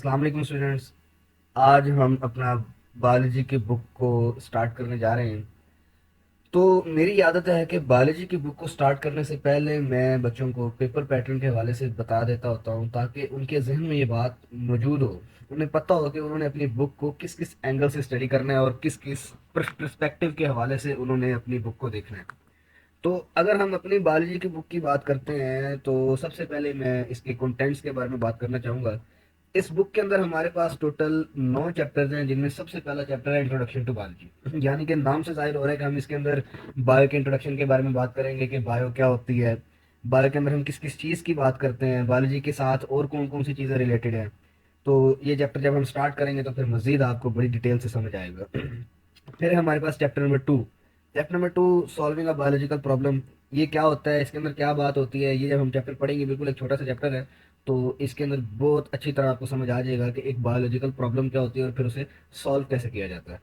अस्सलाम वालेकुम स्टूडेंट्स। आज हम अपना बायोलॉजी की बुक को स्टार्ट करने जा रहे हैं। तो मेरी आदत है कि बायोलॉजी की बुक को स्टार्ट करने से पहले मैं बच्चों को पेपर पैटर्न के हवाले से बता देता होता हूँ ताकि उनके जहन में ये बात मौजूद हो। उन्हें पता हो कि उन्होंने अपनी बुक को किस किस एंगल से स्टडी करना है और किस किस पर्सपेक्टिव के हवाले से उन्होंने अपनी बुक को देखना है। तो अगर हम अपनी बायोलॉजी की बुक की बात करते हैं तो सबसे पहले मैं इसके कंटेंट्स के बारे में बात करना चाहूँगा। इस बुक के अंदर हमारे पास टोटल 9 चैप्टर्स हैं, जिनमें सबसे पहला चैप्टर है इंट्रोडक्शन टू बायोलॉजी। यानी कि नाम से जाहिर हो रहा है कि हम इसके अंदर बायो के इंट्रोडक्शन के बारे में बात करेंगे कि बायो क्या होती है, बायो के अंदर हम किस किस चीज़ की बात करते हैं, बायोलॉजी के साथ और कौन कौन सी चीज़ें रिलेटेड हैं। तो ये चैप्टर जब हम स्टार्ट करेंगे तो फिर मजीद आपको बड़ी डिटेल से समझ आएगा। फिर है हमारे पास chapter number 2। Chapter number 2, solving a biological problem. ये क्या होता है, इसके अंदर क्या बात होती है, ये जब हम चैप्टर पढ़ेंगे, बिल्कुल एक छोटा सा चैप्टर है। तो इसके अंदर बहुत अच्छी तरह आपको समझ आ जाएगा कि एक बायोलॉजिकल प्रॉब्लम क्या होती है और फिर उसे सॉल्व कैसे किया जाता है।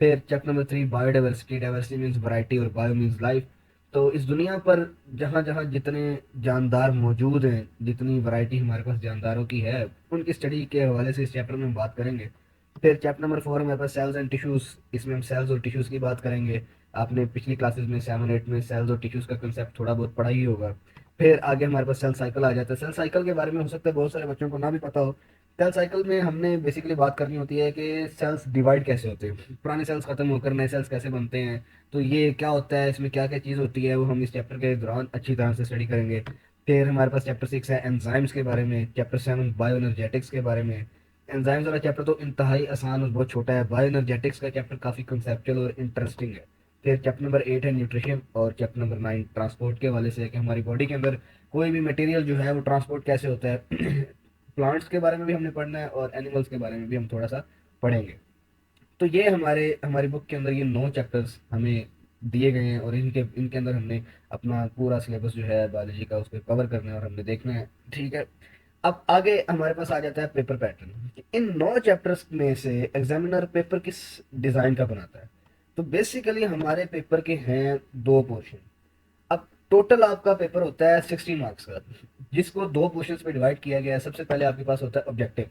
फिर chapter number 3, biodiversity. Diversity means variety और बायो मीन्स लाइफ। तो इस दुनिया पर जहाँ जहाँ जितने जानदार मौजूद हैं, जितनी वैरायटी हमारे पास जानदारों की है, उनकी स्टडी के हवाले से इस चैप्टर में हम बात करेंगे। फिर चैप्टर नंबर 4 हमारे पास सेल्स एंड टिश्यूज। इसमें हम सेल्स और टिश्यूज की बात करेंगे। आपने पिछली क्लासेस में 7 8 में सेल्स और टिश्यूज का कंसेप्ट थोड़ा बहुत पढ़ा ही होगा। फिर आगे हमारे पास सेल साइकिल आ जाता है। सेल साइकिल के बारे में हो सकता है बहुत सारे बच्चों को ना भी पता हो। सेल साइकिल में हमने बेसिकली बात करनी होती है कि सेल्स डिवाइड कैसे होते हैं, पुराने सेल्स खत्म होकर नए सेल्स कैसे बनते हैं, तो ये क्या होता है, इसमें क्या क्या चीज़ होती है, वो हम इस चैप्टर के दौरान अच्छी तरह से स्टडी करेंगे। फिर हमारे पास चैप्टर 6 है एंजाइम्स के बारे में। चैप्टर 7 बायो एनर्जेटिक्स के बारे में। एंजाइम्स वाला चैप्टर तो इंतहाई आसान और बहुत छोटा है। बायो एनर्जेटिक्स का चैप्टर काफ़ी कंसेप्चुअल और इंटरेस्टिंग है। फिर चैप्टर नंबर 8 है न्यूट्रिशन। और चैप्टर नंबर 9 ट्रांसपोर्ट के हवाले से है कि हमारी बॉडी के अंदर कोई भी मटेरियल जो है वो ट्रांसपोर्ट कैसे होता है। प्लांट्स के बारे में भी हमने पढ़ना है और एनिमल्स के बारे में भी हम थोड़ा सा पढ़ेंगे। तो ये हमारी बुक के अंदर ये 9 चैप्टर्स हमें दिए गए हैं और इनके इनके अंदर हमने अपना पूरा सिलेबस जो है बायोलॉजी का उसको कवर करना है और हमने देखना है। ठीक है। अब आगे हमारे पास आ जाता है पेपर पैटर्न। इन 9 चैप्टर्स में से एग्जामिनर पेपर किस डिज़ाइन का बनाता है। तो बेसिकली हमारे पेपर के हैं 2 पोर्शन। अब टोटल आपका पेपर होता है 60 मार्क्स का, जिसको 2 पोर्शंस में डिवाइड किया गया है। सबसे पहले आपके पास होता है ऑब्जेक्टिव।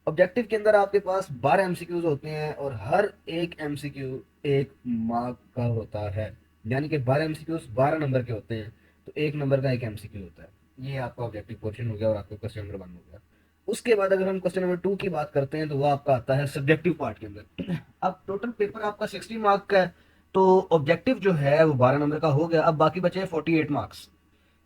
ऑब्जेक्टिव के अंदर आपके पास 12 एमसीक्यूज होते हैं और हर एक एमसीक्यू 1 मार्क का होता है। यानी कि 12 एमसीक्यूज 12 नंबर के होते हैं, तो 1 नंबर का एक एमसीक्यू होता है। ये आपका ऑब्जेक्टिव पोर्शन हो गया और आपका क्वेश्चन नंबर 1 हो गया। उसके बाद अगर हम क्वेश्चन नंबर 2 की बात करते हैं तो वो आपका आता है सब्जेक्टिव पार्ट के अंदर। अब टोटल पेपर आपका 60 मार्क का है, तो ऑब्जेक्टिव जो है वो 12 नंबर का हो गया। अब बाकी बचे 48 मार्क्स।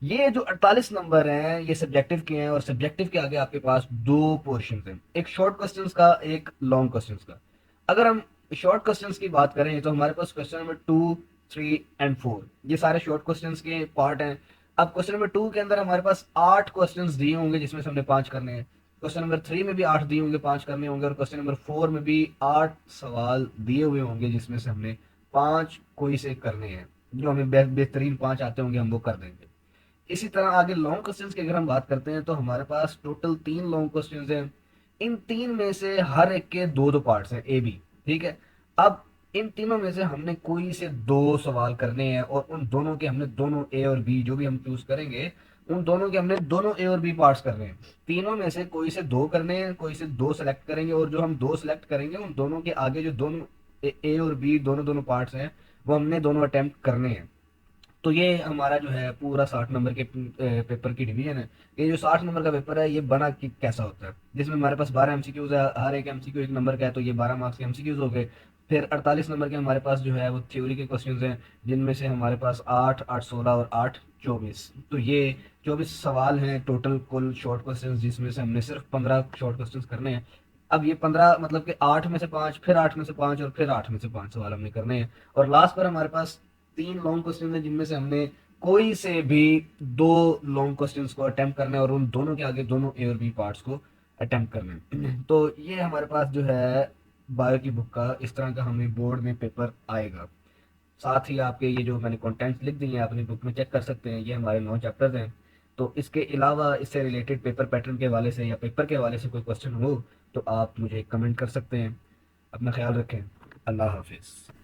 ये जो 48 नंबर हैं ये सब्जेक्टिव के हैं और सब्जेक्टिव के आगे आपके पास 2 पोर्शन हैं, एक शॉर्ट क्वेश्चंस का, एक लॉन्ग क्वेश्चंस का। अगर हम शॉर्ट क्वेश्चंस की बात करें तो हमारे पास क्वेश्चन नंबर 2 3 एंड 4 ये सारे शॉर्ट क्वेश्चंस के पार्ट हैं। अब क्वेश्चन नंबर 2 के अंदर हमारे पास 8 क्वेश्चंस दिए होंगे जिसमें से हमने 5 करने हैं। क्वेश्चन नंबर 3 में भी 8 दिए होंगे, 5 करने होंगे। और क्वेश्चन नंबर 4 में भी 8 सवाल दिए हुए होंगे जिसमें से हमने 5 कोई से करने हैं। जो हमें बेहतरीन 5 आते होंगे हम वो कर देंगे। इसी तरह आगे लॉन्ग क्वेश्चंस की अगर हम बात करते हैं तो हमारे पास टोटल 3 लॉन्ग क्वेश्चंस हैं। इन 3 में से हर एक के दो दो पार्ट्स हैं, ए बी। ठीक है। अब इन तीनों में से हमने कोई से 2 सवाल करने हैं और उन दोनों के हमने दोनों ए और बी जो भी हम चूज करेंगे, उन दोनों के हमने दोनों ए और बी पार्ट्स करने हैं। तीनों में से कोई से 2 करने हैं, कोई से 2 सेलेक्ट करेंगे और जो हम 2 सेलेक्ट करेंगे उन दोनों के आगे जो दोनों ए और बी दोनों दोनों पार्ट्स हैं वो हमने दोनों अटेम्प्ट करने हैं। तो ये हमारा जो है पूरा 60 नंबर के पेपर की डिवीजन है। ये जो 60 नंबर का पेपर है ये बना कि कैसा होता है, जिसमें हमारे पास 12 एमसीक्यूज है, हर एक एमसीक्यू 1 नंबर का है, तो ये 12 मार्क्स के एमसीक्यूज हो गए। फिर 48 नंबर के हमारे पास जो है वो थ्योरी के क्वेश्चन हैं, जिनमें से हमारे पास 8 8 16 और 8 24, तो ये 24 सवाल हैं टोटल कुल शॉर्ट क्वेश्चन, जिसमें से हमने सिर्फ 15 शॉर्ट क्वेश्चन करने हैं। अब ये 15 मतलब कि 8 में से 5, फिर 8 में से 5 और फिर 8 में से 5 सवाल हमने करने हैं। और लास्ट पर हमारे पास 3 लॉन्ग क्वेश्चन है जिनमें से हमने कोई से भी 2 लॉन्ग क्वेश्चंस को अटेम्प्ट करना है और उन दोनों के आगे दोनों ए और बी पार्ट्स को अटेम्प्ट करना है। तो ये हमारे पास जो है बायो की बुक का इस तरह का हमें बोर्ड में पेपर आएगा। साथ ही आपके ये जो मैंने कंटेंट्स लिख दिए हैं अपनी बुक में चेक कर सकते हैं। ये हमारे 9 चैप्टर्स हैं। तो इसके अलावा इससे रिलेटेड पेपर पैटर्न के हवाले से या पेपर के हवाले से कोई क्वेश्चन हो तो आप मुझे कमेंट कर सकते हैं। अपना ख्याल रखें। अल्लाह हाफिज़।